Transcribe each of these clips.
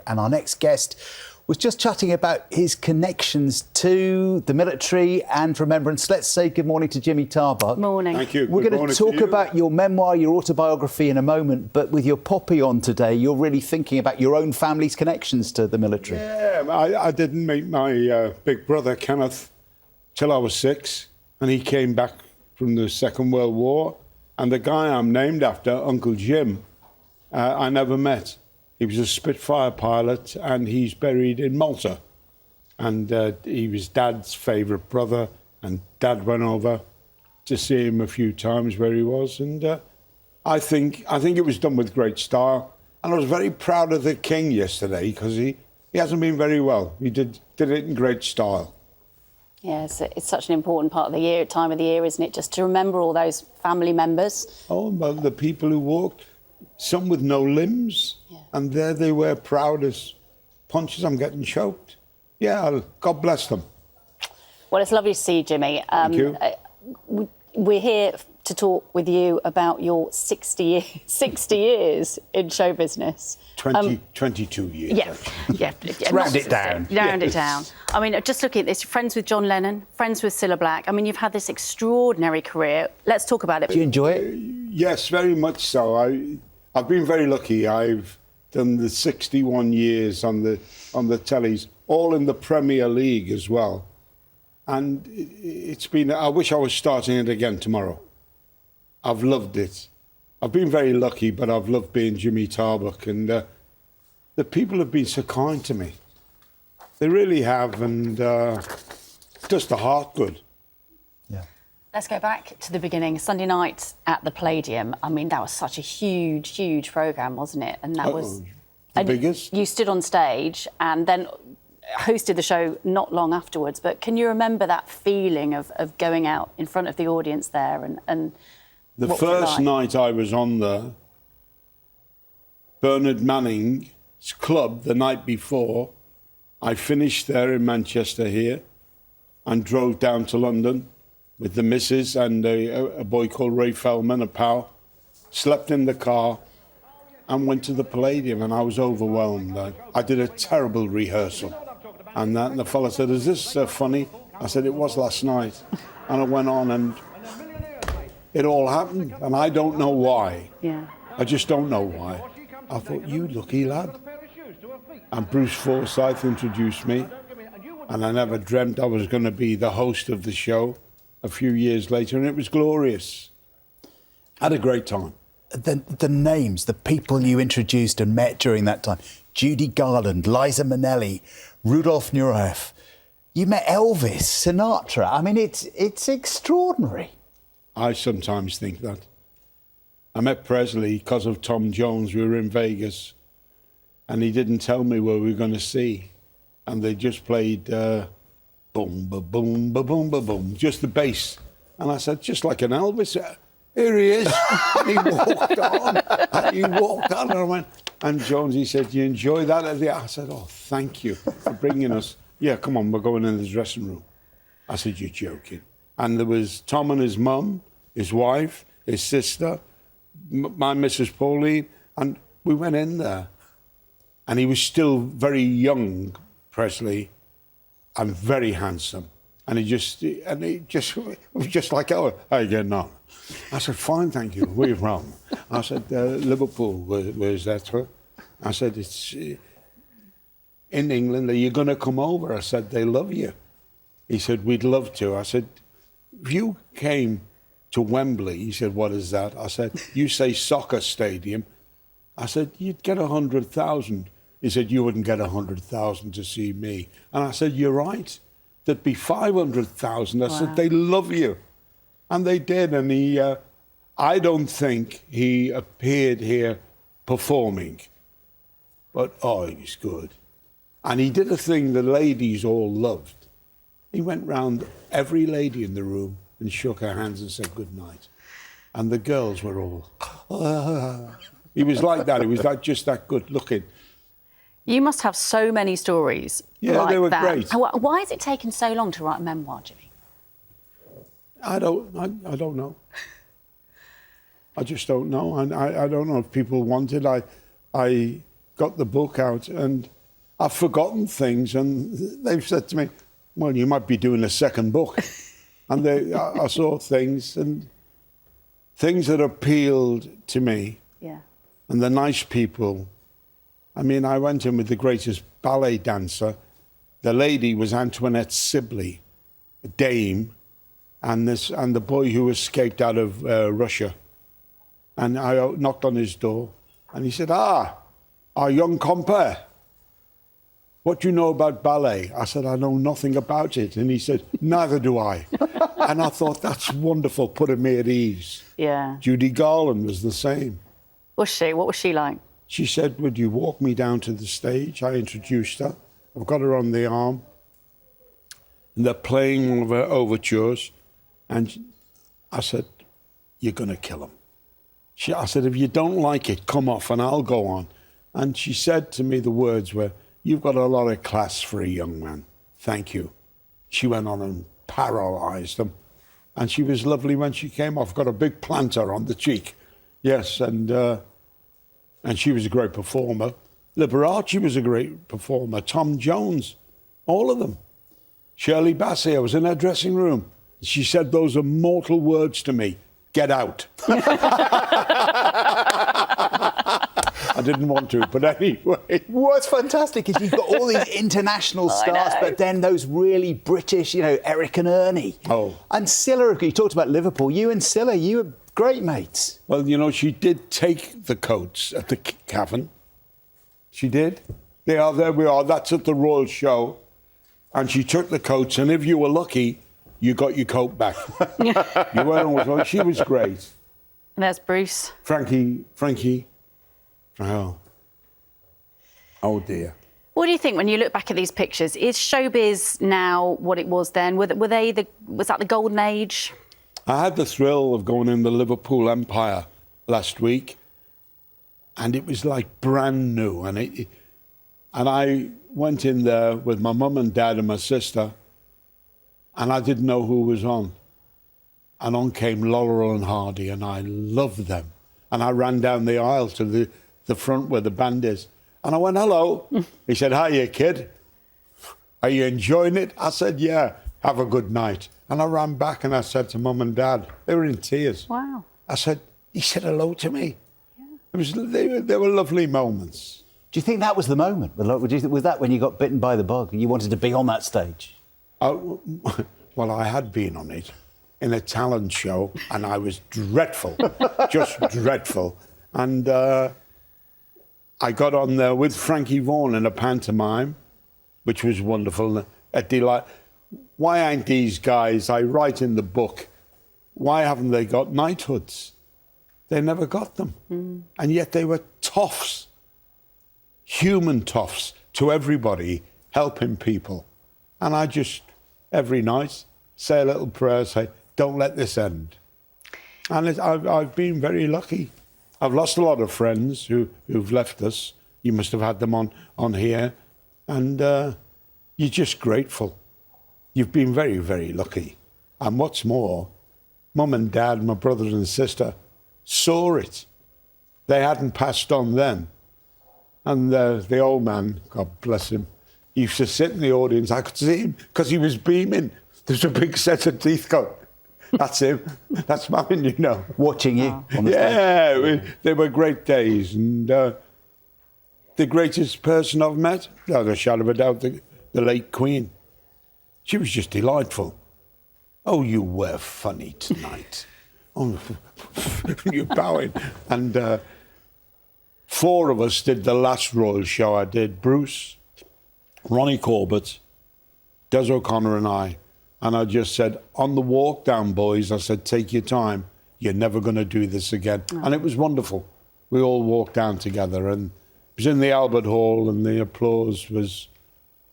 And our next guest was just chatting about his connections to the military and remembrance. Let's say good morning to Jimmy Tarbuck. Morning. Thank you. We're going to talk about your memoir, your autobiography in a moment, but with your poppy on today, you're really thinking about your own family's connections to the military. Yeah, I didn't meet my big brother, Kenneth, till I was 6, and he came back from the Second World War, and the guy I'm named after, Uncle Jim, I never met. He was a Spitfire pilot, and he's buried in Malta. And he was Dad's favourite brother, and Dad went over to see him a few times where he was. And I think it was done with great style. And I was very proud of the King yesterday because he hasn't been very well. He did it in great style. Yes, it's such an important part of the year, time of the year, isn't it? Just to remember all those family members. Oh, but the people who walked, some with no limbs, and there they were, proud as punches. I'm getting choked. Yeah, God bless them. Well, it's lovely to see you, Jimmy. Thank you. We're here to talk with you about your 60 years in show business. 22 years. Yeah. Round it down. Round it down. I mean, just looking at this, friends with John Lennon, friends with Cilla Black. I mean, you've had this extraordinary career. Let's talk about it. Do you enjoy it? Yes, very much so. I've been very lucky. I've done the 61 years on the tellies, all in the Premier League as well. And it's been, I wish I was starting it again tomorrow. I've loved it. I've been very lucky, but I've loved being Jimmy Tarbuck. And the people have been so kind to me. They really have, and just the heart good. Yeah. Let's go back to the beginning. Sunday night at the Palladium. I mean, that was such a huge programme, wasn't it? And that was the biggest. You stood on stage and then hosted the show not long afterwards. But can you remember that feeling of going out in front of the audience there and the what was it first like? night I was on there, Bernard Manning's club the night before, I finished there in Manchester here and drove down to London with the missus and a boy called Ray Feldman, a pal, slept in the car and went to the Palladium, and I was overwhelmed. I did a terrible rehearsal. And the fella said, "Is this funny?" I said, "It was last night." And I went on and it all happened, and I don't know why. Yeah. I just don't know why. I thought, you lucky lad. And Bruce Forsyth introduced me, and I never dreamt I was going to be the host of the show a few years later, and it was glorious. Had a great time. The names, the people you introduced and met during that time, Judy Garland, Liza Minnelli, Rudolph Nureyev. You met Elvis, Sinatra. I mean, it's extraordinary. I sometimes think that. I met Presley because of Tom Jones. We were in Vegas, and he didn't tell me where we were going to see. And they just played boom, ba boom, ba boom, ba boom, just the bass. And I said, just like an Elvis. Here he is. And he walked on. And I went, and Jones, he said, "You enjoy that?" I said, "Oh, thank you for bringing us." "Yeah, come on, we're going in the dressing room." I said, "You're joking." And there was Tom and his mum, his wife, his sister, my Mrs. Pauline, and we went in there. And he was still very young, Presley, and very handsome. And it was just like, "Oh, how you getting on?" I said, "Fine, thank you. Where are you from?" I said, "Liverpool." Where's that for? I said, "It's in England. Are you going to come over?" I said, "They love you." He said, "We'd love to." I said, "If you came to Wembley," he said, "What is that?" I said, "You say soccer stadium." I said, "You'd get 100,000. He said, "You wouldn't get 100,000 to see me." And I said, "You're right. There'd be 500,000. I said, "They love you." And they did. And I don't think he appeared here performing. But, oh, he was good. And he did a thing the ladies all loved. He went round every lady in the room and shook her hands and said good night. And the girls were all, He was like that. He was just that good looking. You must have so many stories Yeah, like they were that. great. Why has it taken so long to write a memoir, Jimmy? I don't know. I just don't know. And I don't know if people want it. got the book out, and I've forgotten things, and they've said to me, well, you might be doing a second book. And I saw things that appealed to me. Yeah. And the nice people. I mean, I went in with the greatest ballet dancer. The lady was Antoinette Sibley, a dame, and the boy who escaped out of Russia. And I knocked on his door, and he said, our young compere. What do you know about ballet? I said, I know nothing about it. And he said, neither do I. And I thought, that's wonderful, putting me at ease. Yeah. Judy Garland was the same. Was she? What was she like? She said, would you walk me down to the stage? I introduced her. I've got her on the arm. And they're playing one of her overtures. And I said, you're going to kill him. I said, if you don't like it, come off and I'll go on. And she said to me, the words were, you've got a lot of class for a young man. Thank you. She went on and paralysed them. And she was lovely when she came off. Got a big planter on the cheek. Yes, and she was a great performer. Liberace was a great performer. Tom Jones, all of them. Shirley Bassey, I was in her dressing room. She said those immortal words to me, get out. I didn't want to, but anyway. What's fantastic is you've got all these international stars, but then those really British, Eric and Ernie. Oh. And Scylla, you talked about Liverpool. You and Scylla, you were great mates. Well, she did take the coats at the Cavern. She did. There we are. That's at the Royal Show. And she took the coats, and if you were lucky, you got your coat back. You weren't always lucky. She was great. And there's Bruce. Frankie. Oh dear. What do you think when you look back at these pictures? Is Showbiz now what it was then? Was that the golden age? I had the thrill of going in the Liverpool Empire last week, and it was like brand new. And I went in there with my mum and dad and my sister, and I didn't know who was on. And on came Laurel and Hardy, and I loved them. And I ran down the aisle to the front where the band is. And I went, hello. He said, hiya, kid. Are you enjoying it? I said, yeah, have a good night. And I ran back and I said to mum and dad, they were in tears. Wow. He said hello to me. Yeah. They were lovely moments. Do you think that was the moment? Was that when you got bitten by the bug and you wanted to be on that stage? Well, I had been on it in a talent show, and I was dreadful, just dreadful. And I got on there with Frankie Vaughan in a pantomime, which was wonderful, a delight. Why aren't these guys, I write in the book, why haven't they got knighthoods? They never got them. And yet they were toffs, human toffs to everybody, helping people. And I just, every night, say a little prayer, say, don't let this end. And I've been very lucky. I've lost a lot of friends who've left us. You must have had them on here. And you're just grateful. You've been very, very lucky. And what's more, mum and dad, my brother and sister, saw it. They hadn't passed on then. And the old man, God bless him, he used to sit in the audience. I could see him because he was beaming. There's a big set of teeth going. That's him. That's mine, Watching you on the stage. They were great days. And the greatest person I've met, without a shadow of a doubt, the late Queen. She was just delightful. Oh, you were funny tonight. Oh, you're bowing. And 4 of us did the last Royal Show. I did Bruce, Ronnie Corbett, Des O'Connor and I. And I just said, on the walk down, boys, I said, take your time. You're never going to do this again. Oh. And it was wonderful. We all walked down together, and it was in the Albert Hall, and the applause was,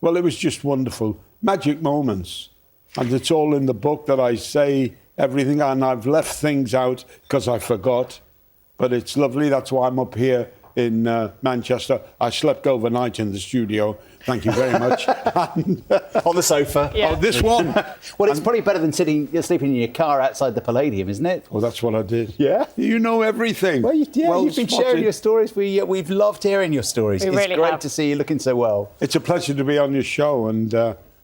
well, it was just wonderful. Magic moments. And it's all in the book that I say everything, and I've left things out because I forgot. But it's lovely. That's why I'm up here in Manchester. I slept overnight in the studio. Thank you very much. And, On the sofa. Yeah. oh, this one. Well, it's probably better than sleeping in your car outside the Palladium, isn't it? Well, that's what I did. Yeah? You know everything. Well, you've been spotted. sharing your stories. We've loved hearing your stories. We It's really great have. to see you looking so well. It's a pleasure to be on your show, and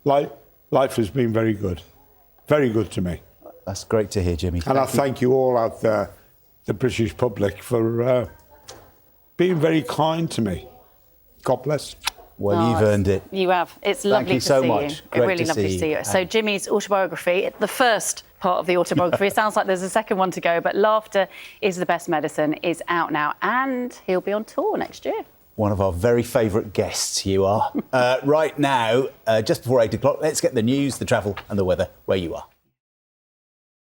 life has been very good to me. That's great to hear, Jimmy. And I thank you all out there, the British public, for being very kind to me. God bless. Well, Oh, you've earned it. You have. It's lovely you to so see much. you. Great Really to lovely see to see you. you. So Jimmy's autobiography, the first part of the autobiography, it sounds like there's a second one to go, but Laughter is the Best Medicine is out now, and he'll be on tour next year. One of our very favourite guests, you are. Right now, just before 8 o'clock, let's get the news, the travel and the weather where you are.